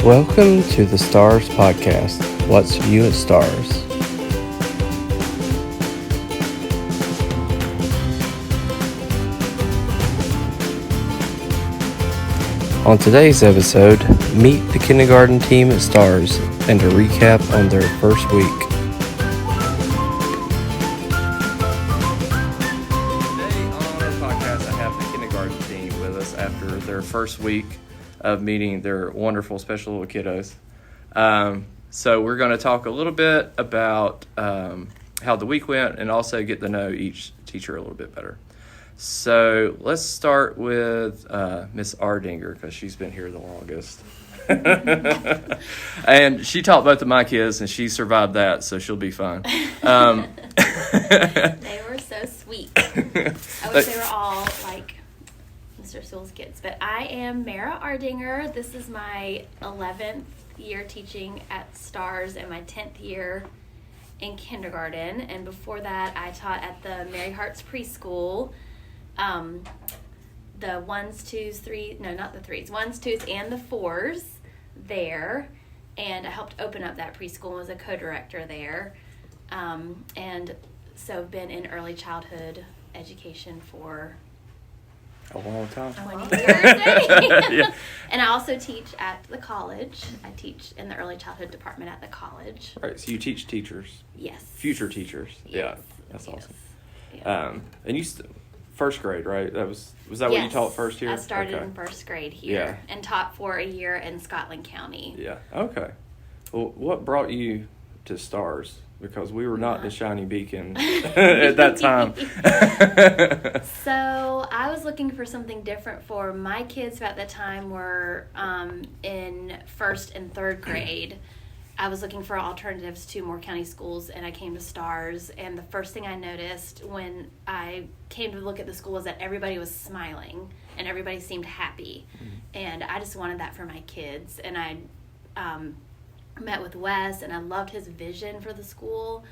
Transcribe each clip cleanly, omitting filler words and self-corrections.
Welcome to the Stars Podcast. What's You at Stars? On today's episode, meet the kindergarten team at Stars and a recap on their first week. Today on our podcast, I have the kindergarten team with us after their first week of meeting their wonderful special little kiddos. So we're going to talk a little bit about how the week went and also get to know each teacher a little bit better. So let's start with Miss Ardinger because she's been here the longest. And she taught both of my kids and she survived that, so she'll be fine. They were so sweet. I wish they were all like Mr. Sewell's kids. But I am Mara Ardinger. This is my 11th year teaching at Stars and my 10th year in kindergarten. And before that, I taught at the Mary Hart's preschool. The ones, twos, threes, no, not the threes, ones, twos, and the fours there. And I helped open up that preschool and was a co-director there. And so I've been in early childhood education for a long time. 20 years. Yeah. And I also teach at the college. I teach in the early childhood department at the college. Right, so you teach teachers. Yes. Future teachers. Yes. Yeah, that's Yes. awesome. Yeah. And you first grade, right? Was that what you taught first year? I started Okay. in first grade here and taught for a year in Scotland County. Yeah. Okay. Well, what brought you to Stars? Because we were not the shiny beacon at that time. So I was looking for something different for my kids who at that time were in first and third grade. I was looking for alternatives to Moore County schools, and I came to Stars. And the first thing I noticed when I came to look at the school was that everybody was smiling and everybody seemed happy. Mm-hmm. And I just wanted that for my kids. And I met with Wes, and I loved his vision for the school.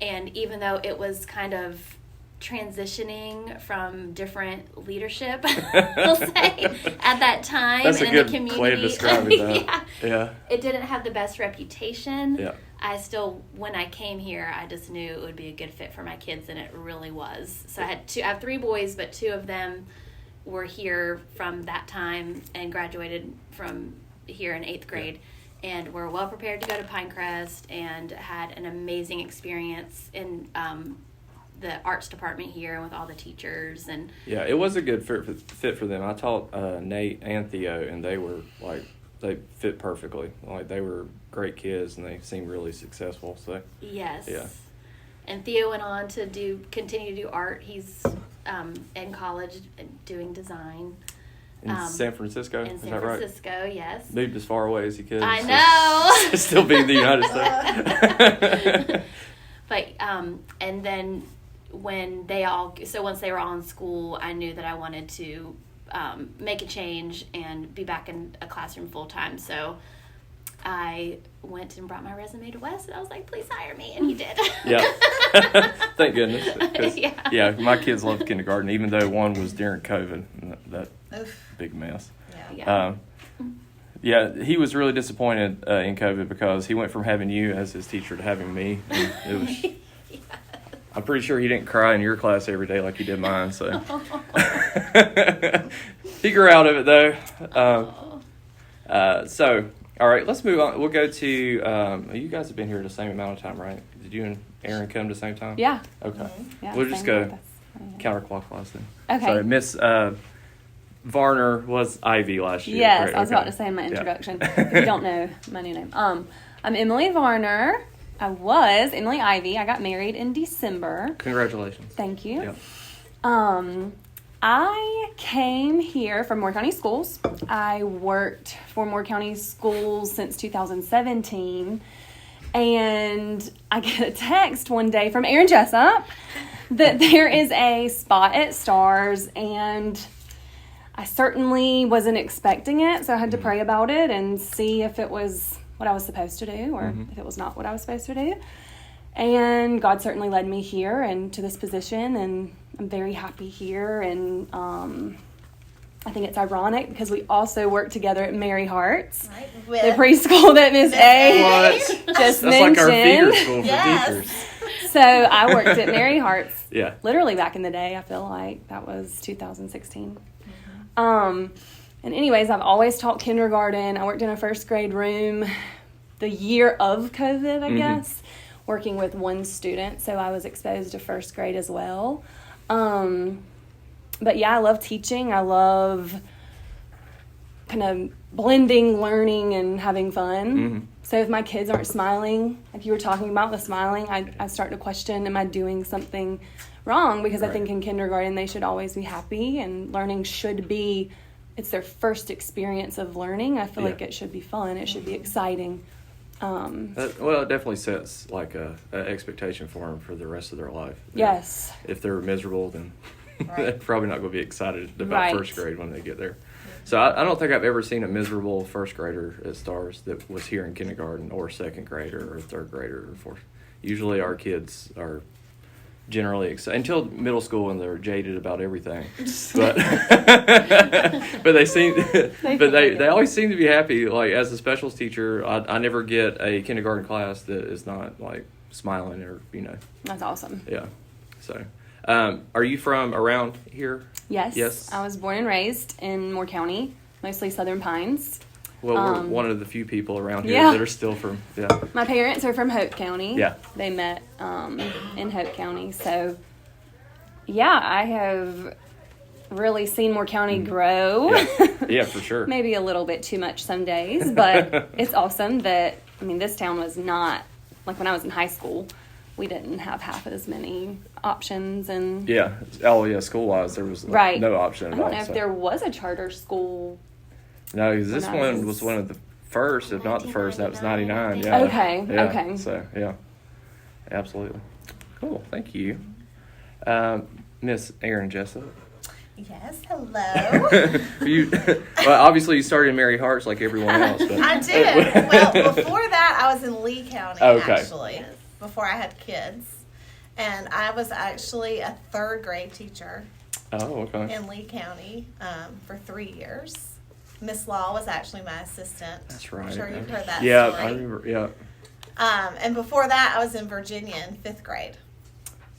And even though it was kind of transitioning from different leadership, we'll say, at that time That's in a the community. good way to describe it, though. Yeah. It didn't have the best reputation. Yeah. I still, when I came here, I just knew it would be a good fit for my kids, and it really was. So I have 3 boys, but 2 of them were here from that time and graduated from here in 8th grade. Yeah. And were well prepared to go to Pinecrest and had an amazing experience in the arts department here and with all the teachers. And yeah, it was a good fit for them. I taught Nate and Theo, and they were they fit perfectly. Like, they were great kids, and they seemed really successful. So yes, yeah. And Theo went on to continue to do art. He's in college doing design. In San Francisco, in is San that right? Francisco, yes. Moved as far away as he could. I know. Still be in the United States. But and then once they were all in school, I knew that I wanted to make a change and be back in a classroom full time. So I went and brought my resume to Wes, and I was like, "Please hire me," and he did. Yeah. Thank goodness. Yeah, my kids loved kindergarten, even though one was during COVID. That big mess. Yeah. He was really disappointed in COVID because he went from having you as his teacher to having me. And it was. Yes. I'm pretty sure he didn't cry in your class every day like he did mine. So he grew out of it though. So all right, let's move on. We'll go to. You guys have been here the same amount of time, right? Did you and Aaron come the same time? Yeah. Okay. Mm-hmm. Yeah, we'll just go counterclockwise then. Okay. So Miss Varner was Ivy last year. Yes, right? I was about to say in my introduction. If you don't know my new name. I'm Emily Varner. I was Emily Ivy. I got married in December. Congratulations. Thank you. Yep. I came here from Moore County Schools. I worked for Moore County Schools since 2017. And I get a text one day from Aaron Jessup that there is a spot at Stars, and I certainly wasn't expecting it, so I had to pray about it and see if it was what I was supposed to do or if it was not what I was supposed to do. And God certainly led me here and to this position, and I'm very happy here. And I think it's ironic because we also work together at Mary Hart's, Right. the With preschool that Miss A What? just That's like our feeder mentioned. school for Yes. teachers. So I worked at Mary Hart's Yeah. literally back in the day. I feel like that was 2016. Mm-hmm. And anyways, I've always taught kindergarten. I worked in a first grade room the year of COVID, I guess, working with one student. So I was exposed to first grade as well. But yeah, I love teaching. I love kind of blending learning and having fun. So if my kids aren't smiling, like you were talking about the smiling, I start to question, am I doing something wrong? Because I Right. think in kindergarten they should always be happy, and learning should be, it's their first experience of learning. I feel Yeah. like it should be fun. It should be exciting. Well, it definitely sets like a expectation for them for the rest of their life. Yes. If they're miserable, then they're Right. probably not going to be excited about Right. first grade when they get there. So I don't think I've ever seen a miserable first grader at Stars that was here in kindergarten or second grader or third grader or fourth. Usually our kids are generally excited until middle school when they're jaded about everything. But but they seem they always seem to be happy. Like as a specials teacher, I never get a kindergarten class that is not like smiling or That's awesome. yeah. So are you from around here? Yes. Yes. I was born and raised in Moore County, mostly Southern Pines. Well, we're one of the few people around here Yeah. that are still from My parents are from Hope County. Yeah. They met in Hope County. So, yeah, I have really seen Moore County grow. Yeah, for sure. Maybe a little bit too much some days, but it's awesome that, I mean, this town was not, like when I was in high school, we didn't have half as many options. And Yeah. Oh, yeah. School wise, there was Right. no option at I don't all. know if so. there was a charter school. No, because this when I one was one of the first, if not the first. That was 99. 1999, Yeah. Okay, Yeah. okay. So yeah, absolutely. Cool. Thank you, Miss Erin Jessup. Yes, hello. Well, obviously you started in Mary Hart's like everyone else. But I did. Well, before that, I was in Lee County, Okay. actually, before I had kids. And I was actually a third grade teacher Oh, okay. in Lee County for 3 years. Miss Law was actually my assistant. That's right. I'm sure you've heard that Yeah, story. I remember. Yeah. And before that, I was in Virginia in 5th grade.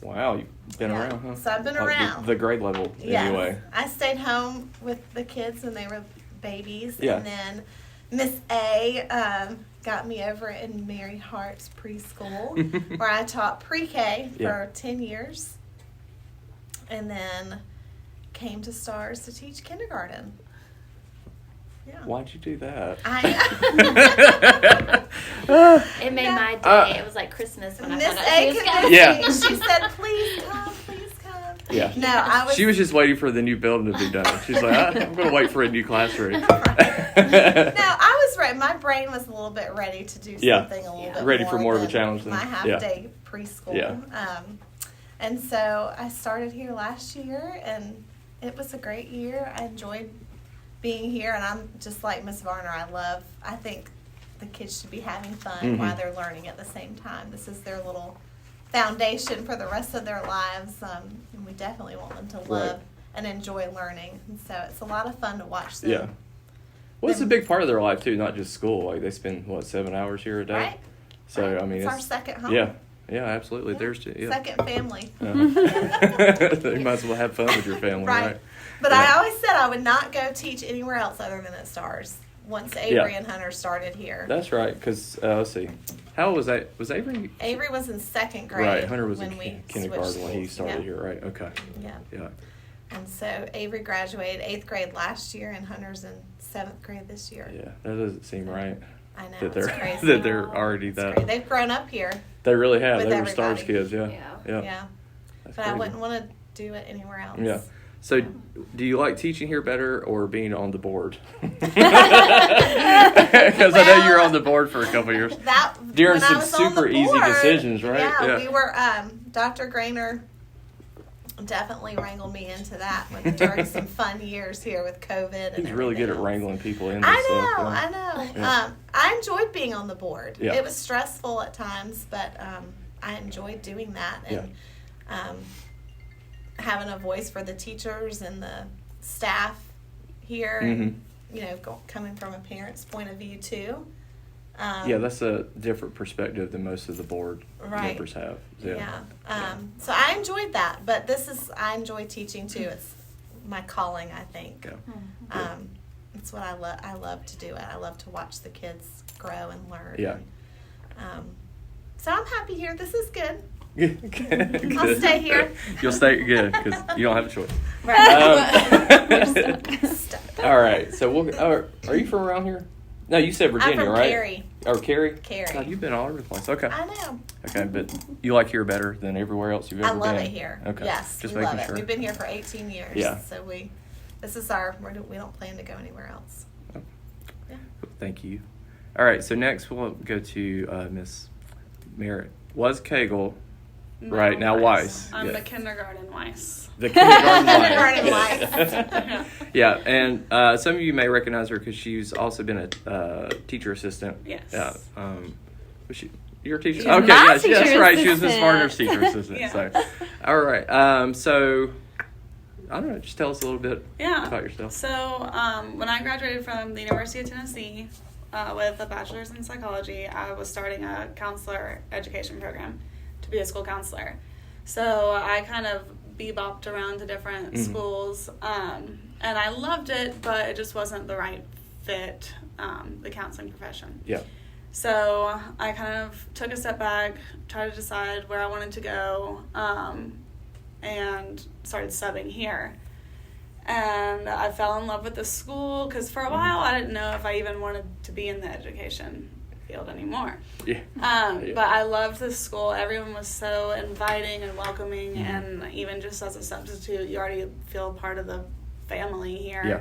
Wow, you've been Yeah. around, huh? So I've been Like around. the grade level, Yes. anyway. I stayed home with the kids when they were babies. Yeah. And then Miss A got me over in Mary Hart's preschool, where I taught pre-K for Yeah. 10 years. And then came to Stars to teach kindergarten. Yeah. Why'd you do that? It made No. my day. It was like Christmas when I Miss found out A she was convinced coming. Yeah. me. She said, please come, please come. Yeah. No, I was... She was just waiting for the new building to be done. She's like, I'm going to wait for a new classroom. No, I was ready. My brain was a little bit ready to do Yeah. something a little bit Ready for more of a than challenge than- my yeah. half-day preschool. Yeah. And so I started here last year, and it was a great year. I enjoyed being here, and I'm just like Miss Varner. I think the kids should be having fun Mhm. while they're learning at the same time. This is their little foundation for the rest of their lives, and we definitely want them to love Right. and enjoy learning. And so it's a lot of fun to watch them. Yeah. Well, it's a big part of their life, too, not just school. Like, they spend, 7 hours here a day? Right? So, Right. I mean, it's our second home. Yeah. Yeah, absolutely. Yeah. There's two. Yeah. Second family. You might as well have fun with your family, right? But Yeah. I always said I would not go teach anywhere else other than at Stars once Avery and Hunter started here. That's right, because, let's see. How old was that? Was Avery? Avery was in second grade. Right, Hunter was when in we kindergarten switched when he schools. started Yeah. here, right? Okay. Yeah. Yeah. And so Avery graduated 8th grade last year, and Hunter's in 7th grade this year. Yeah, that doesn't seem right. I know, That it's they're crazy. that they're already It's that. great. They've grown up here. They really have. with They were Stars everybody. kids. Yeah. Yeah. Yeah. That's But I crazy. wouldn't want to do it anywhere else. Yeah. So, do you like teaching here better or being on the board? Because I know you were on the board for a couple of years. That During when I some was on the super easy board, decisions, right? Yeah, Yeah. we were. Dr. Grainer definitely wrangled me into that during some fun years here with COVID. And He's really good at everything else. wrangling people into I stuff. know, yeah. I know. Yeah. I enjoyed being on the board. Yeah. It was stressful at times, but I enjoyed doing that and having a voice for the teachers and the staff here, and, coming from a parent's point of view too. Yeah, that's a different perspective than most of the board Right. members have. Yeah. So I enjoyed that, but I enjoy teaching too. It's my calling, I think. Yeah. It's what I love. I love to do it. I love to watch the kids grow and learn. Yeah. So I'm happy here. This is good. Good. I'll stay here. You'll stay good because you don't have a choice. Right. All right. So are you from around here? No, you said Virginia, I'm from right? Cary. Oh, Cary? Cary. God, you've been all over the place. Okay. I know. Okay, but you like here better than everywhere else you've ever been? I love it here. Okay. Yes, Just we making love it. sure. We've been here for 18 years. Yeah. So we don't plan to go anywhere else. Yeah. Thank you. All right, so next we'll go to Miss Merritt. Was Cagle, No, right, now Weiss. I'm Yeah. the kindergarten Weiss. The kindergarten Kindergarten Weiss. Yeah, and some of you may recognize her because she's also been a teacher assistant. Yes. Yeah. Was she your teacher? She's Okay, my yes, teacher that's right. She was Miss assistant. Varner's teacher assistant. Yeah. So, all right. So, I don't know. Just tell us a little bit Yeah. about yourself. So, when I graduated from the University of Tennessee with a bachelor's in psychology, I was starting a counselor education program to be a school counselor. So I kind of bebopped around to different schools, and I loved it, but it just wasn't the right fit, the counseling profession. Yeah. So I kind of took a step back, tried to decide where I wanted to go, and started subbing here. And I fell in love with the school because for a while I didn't know if I even wanted to be in the education field anymore. Yeah. But I loved the school. Everyone was so inviting and welcoming, and even just as a substitute, you already feel part of the family here. Yeah.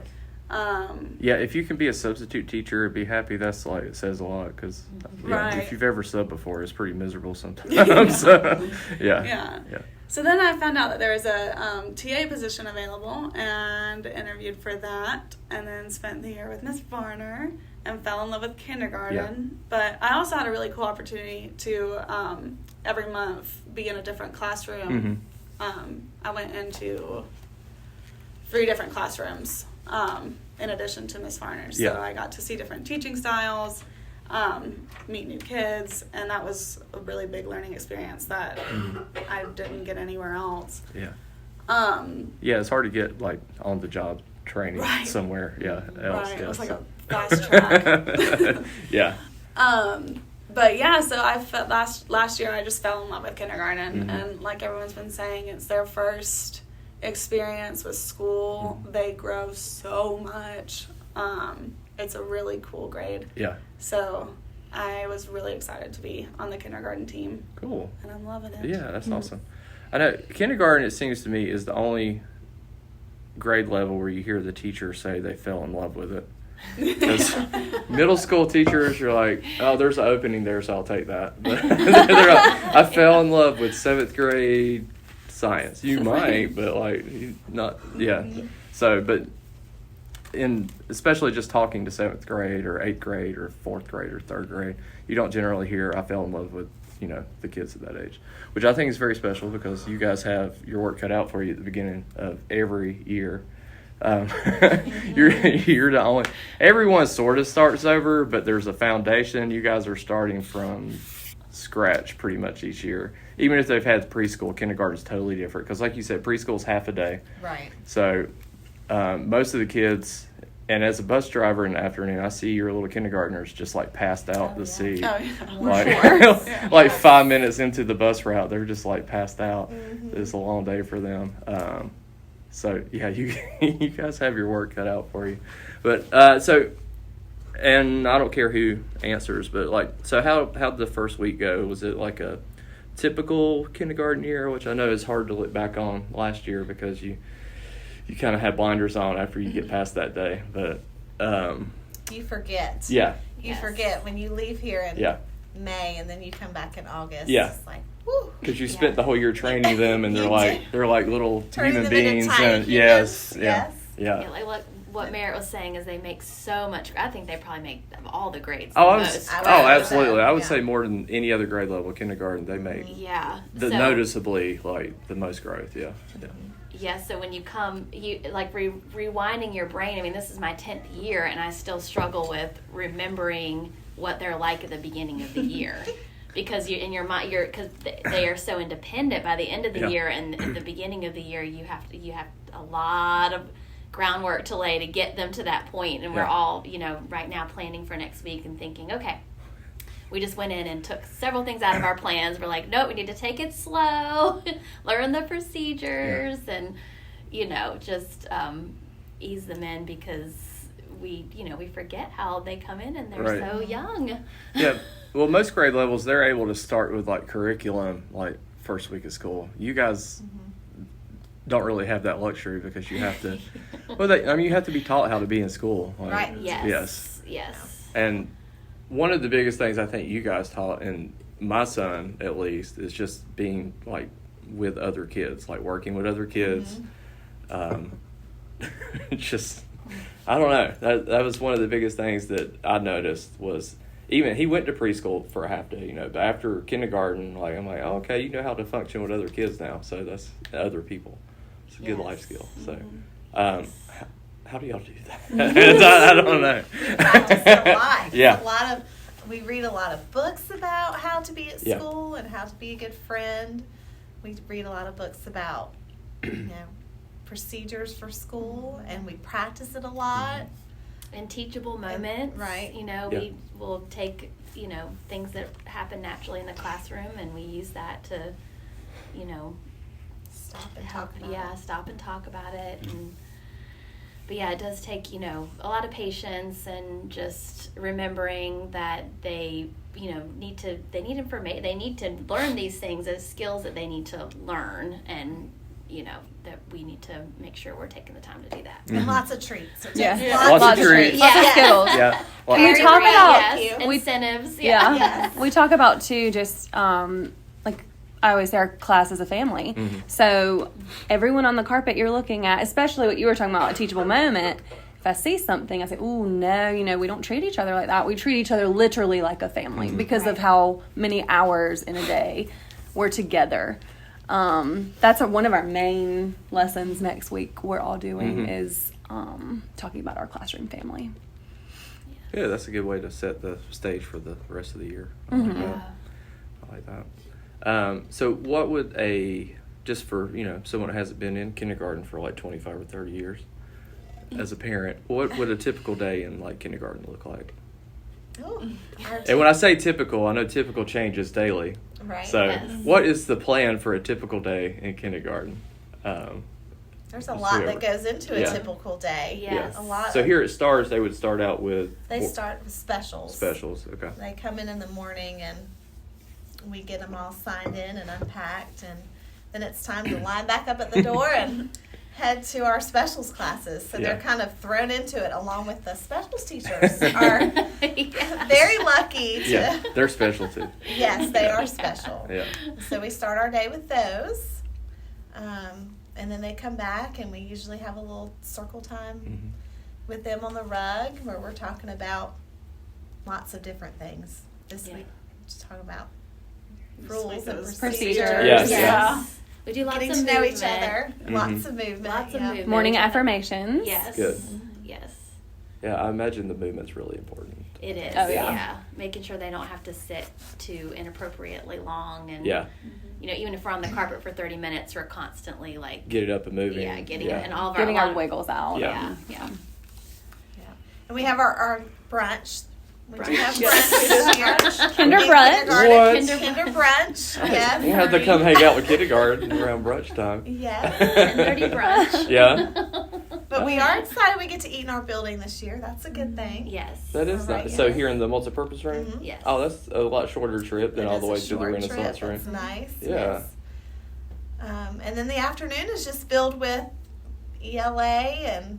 Yeah, if you can be a substitute teacher and be happy, that's like, it says a lot because Right. if you've ever subbed before, it's pretty miserable sometimes. So, yeah. Yeah. So then I found out that there was a TA position available and interviewed for that, and then spent the year with Miss Varner and fell in love with kindergarten. But I also had a really cool opportunity to every month be in a different classroom. I went into 3 different classrooms in addition to Miss Varner's. Yeah. So I got to see different teaching styles, meet new kids, and that was a really big learning experience that I didn't get anywhere else. Yeah. Um, Yeah, it's hard to get like on the job training Right. somewhere. Yeah. Else, right, yeah, it was like so. a fast track. Yeah. But yeah, so I felt last year I just fell in love with kindergarten, and like everyone's been saying, it's their first experience with school. They grow so much. It's a really cool grade. Yeah. So I was really excited to be on the kindergarten team, Cool. and I'm loving it. Yeah, that's awesome. I know kindergarten, it seems to me, is the only grade level where you hear the teacher say they fell in love with it. Because middle school teachers are like, oh, there's an opening there, so I'll take that. But they're like, I fell in love with 7th grade science. You might, but like not. Yeah. So, but especially just talking to 7th grade or 8th grade or 4th grade or 3rd grade, you don't generally hear I fell in love with the kids at that age, which I think is very special because you guys have your work cut out for you at the beginning of every year. You're the only. Everyone sort of starts over, but there's a foundation. You guys are starting from scratch pretty much each year. Even if they've had preschool, kindergarten's totally different because, like you said, preschool's half a day. Right. So most of the kids, and as a bus driver in the afternoon, I see your little kindergartners just like passed out to sea. Oh yeah. Like, like 5 minutes into the bus route, they're just like passed out. It's a long day for them. So yeah, you guys have your work cut out for you. But and I don't care who answers, but how'd the first week go? Was it like a typical kindergarten year, which I know is hard to look back on last year because you kind of have blinders on after you get past that day, but You forget. yeah. You forget when you leave here in Yeah. May and then you come back in August. Yeah. It's like, woo. Because you spent the whole year training them, and You they're like little Turning human them into beings, tiny and humans. yeah. Yeah, like what Merritt was saying is they make so much. I think they probably make of all the grades. Oh, the most. absolutely. I would Yeah. say more than any other grade level, kindergarten, they make Yeah. noticeably like the most growth. Yeah. Yes, so when you come, you like rewinding your brain. I mean, this is my 10th year, and I still struggle with remembering what they're like at the beginning of the year, because you in your mind, because they are so independent by the end of the year, and in the beginning of the year, you have a lot of groundwork to lay to get them to that point, and we're all right now planning for next week and thinking, okay. We just went in and took several things out of our plans. We're like, no, we need to take it slow, learn the procedures, and, just ease them in, because we forget how they come in and they're so young. Yeah. Well, most grade levels, they're able to start with, like, curriculum, like, first week of school. You guys don't really have that luxury, because you have to, you have to be taught how to be in school. Like, right. Yes. And one of the biggest things I think you guys taught, and my son at least, is just being like with other kids, like working with other kids. Just, I don't know. That was one of the biggest things that I noticed was, even he went to preschool for a half day, but after kindergarten, like I'm like, oh, okay, you know how to function with other kids now. So that's other people. It's a good life skill. So, how do y'all do that? I don't know. We practice a lot. Yeah. We read a lot of books about how to be at school and how to be a good friend. We read a lot of books about, procedures for school, and we practice it a lot. And teachable moments. Right. We will take, things that happen naturally in the classroom, and we use that to, Stop and talk about it. Stop and talk about it. But it does take, a lot of patience, and just remembering that they, need information. They need to learn these things as skills that they need to learn, and, that we need to make sure we're taking the time to do that. And lots of treats. Lots of treats. Lots of Skittles. Yeah. Well, We talk about incentives. Yeah. Yes. We talk about too, just like I always say, our class is a family. So everyone on the carpet you're looking at, especially what you were talking about, a teachable moment. If I see something, I say, "Oh no, we don't treat each other like that. We treat each other literally like a family because of how many hours in a day we're together." That's one of our main lessons next week. We're all doing is talking about our classroom family. Yeah, that's a good way to set the stage for the rest of the year. I like that. So what would just for, someone who hasn't been in kindergarten for like 25 or 30 years, as a parent, what would a typical day in like kindergarten look like? And when I say typical, I know typical changes daily. Right. So what is the plan for a typical day in kindergarten? There's a lot that goes into a typical day. Yes. A lot. So here at Stars, they would start out with... They start with specials. Specials, okay. They come in the morning, and we get them all signed in and unpacked, and then it's time to line back up at the door and head to our specials classes. So they're kind of thrown into it, along with the specials teachers are very lucky to... Yeah, they're special too. Yes, they are special. Yeah. So we start our day with those. And then they come back, and we usually have a little circle time with them on the rug, where we're talking about lots of different things. This week, just talking about rules and procedures. Yes. We do lots Getting of to know movement. each other. Lots of movement. Lots of movement. Morning affirmations. Yes. Good. Yes. Yeah, I imagine the movement's really important. It is. Oh, yeah. Making sure they don't have to sit too inappropriately long, and even if we're on the carpet for 30 minutes, we're constantly like get it up and moving. Yeah, and all of getting our our wiggles out. Yeah. And we have our brunch. We do have brunch this year. Kinder brunch. What? Kinder brunch. Yes. We'll have to come hang out with kindergarten around brunch time. Yes. 10:30 brunch. Yeah. But we are excited we get to eat in our building this year. That's a good thing. Yes. That is Right, nice. So yes. here in the multipurpose room? Yes. Oh, that's a lot shorter trip than all the way to the Renaissance room. It's nice. Yeah. Yes. And then the afternoon is just filled with ELA and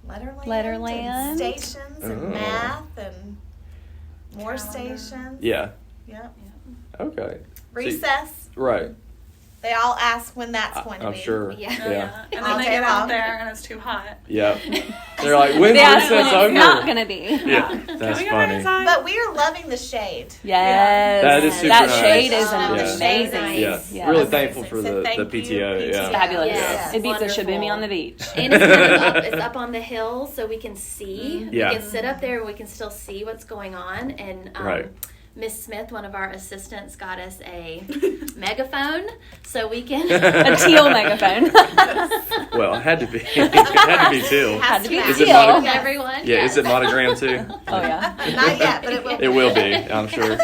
Letterland. And stations and math and more stations. Yeah. Yep. Okay. Recess. Right. They all ask when that's going to I'm be. sure. Yeah. Yeah. And All then they day get out long. there and it's too hot. Yeah. They're like, when's They ask recess when over? it's not gonna be. Yeah, Can that's we go funny. inside? But we are loving the shade. Yes. That is super That nice. shade is Yeah. amazing. Nice. Yeah, Yes. really thankful for So the thank you, PTO. Yeah. Fabulous. Yes. It beats a Wonderful. shaboomy on the beach. And it's kind of up, it's up on the hill, so we can see. Yeah. We can sit up there and we can still see what's going on. And Right. Miss Smith, one of our assistants, got us a megaphone so we can. A teal megaphone. Well, it had to be. It had to be too. Had to be Is it teal. mono- Everyone. Yeah, yes. is it monogram too? Oh yeah. Not yet, but it will. It will be, I'm sure.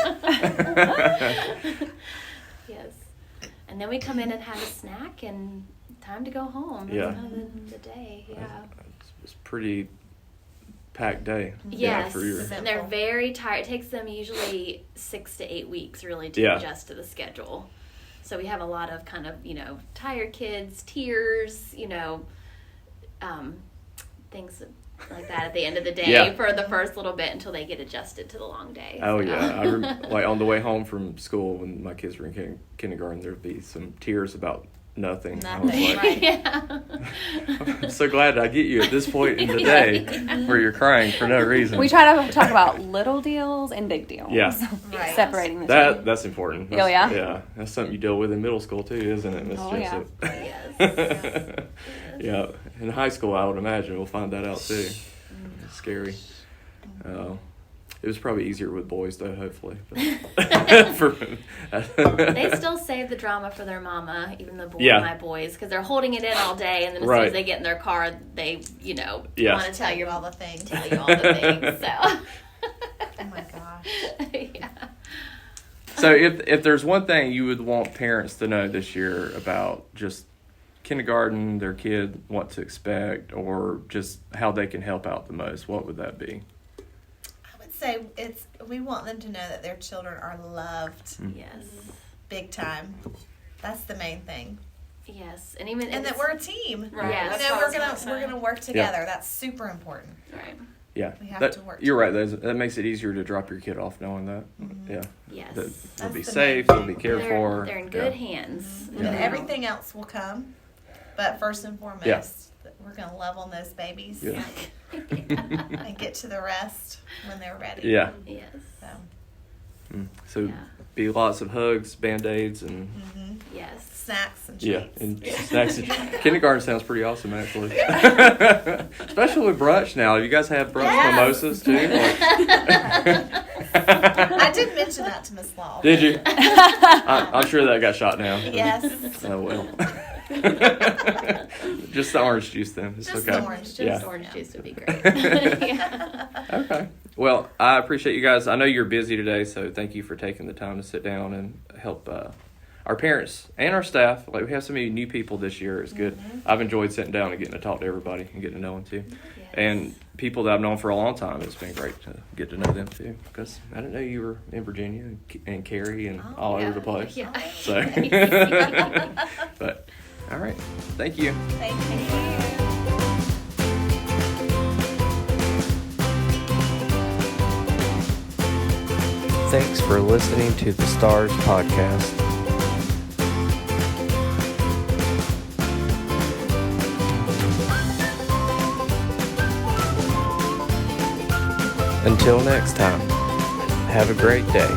Yes. And then we come in and have a snack and time to go home. That's Yeah. kind of the day. Yeah. It's a pretty packed day. Yes, for your, and they're very tired. It takes them usually 6 to 8 weeks really to Yeah. adjust to the schedule. So we have a lot of kind of, tired kids, tears, things like that at the end of the day Yeah. for the first little bit until they get adjusted to the long day. Oh So. yeah, like on the way home from school when my kids were in kindergarten, there'd be some tears about nothing. I was Nothing, like, right. Yeah. I'm so glad I get you at this point in the day where you're crying for no reason. We try to talk about little deals and big deals. Yeah. Right. Separating the two. That's important. Oh, yeah? Yeah, that's something you deal with in middle school too, isn't it, Miss Oh, yeah. Jessup? Yes. Yeah, in high school, I would imagine we'll find that out too. It's scary. It was probably easier with boys though, hopefully. They still save the drama for their mama, even the Yeah. my boys, because they're holding it in all day, and then as soon Right. as they get in their car, they, Yeah. want to Tell you tell all the things. you all the things. So. Oh my gosh. Yeah. So if there's one thing you would want parents to know this year about just kindergarten, their kid, what to expect, or just how they can help out the most, what would that be? I would say we want them to know that their children are loved Yes. big time. That's the main thing. Yes. And even And that we're a team. Right. Yeah. That's You know, what I was gonna we're say. gonna work together. That's super important. right. Yeah, We have that, to work you're right. That makes it easier to drop your kid off knowing that. Yeah, Yes. that they'll That's be the safe, main they'll be thing. cared for. They're in good Yeah. hands. Yeah. And everything else will come. But first and foremost, Yeah. we're gonna love on those babies Yeah. and get to the rest when they're ready. Yeah. Yes. So, So Yeah. be lots of hugs, Band-Aids, and Yes. snacks and yeah, treats. and snacks. Kindergarten sounds pretty awesome, actually. Especially with brunch now. You guys have brunch Yes. mimosas too? I did mention that to Miss Law. Did you? I'm sure that got shot down. Yes. Oh well. Just the orange juice then. It's Just okay. the orange juice. Yeah. Orange juice would be great. Yeah. Okay. Well, I appreciate you guys. I know you're busy today, so thank you for taking the time to sit down and help our parents and our staff. Like, we have so many new people this year. It's good. I've enjoyed sitting down and getting to talk to everybody and getting to know them too. Yes. And people that I've known for a long time, it's been great to get to know them too. Because I didn't know you were in Virginia and Cary and all Yeah. over the place. Yeah. So, but all right. Thank you. Thank you. Thanks for listening to the Stars Podcast. Until next time, have a great day.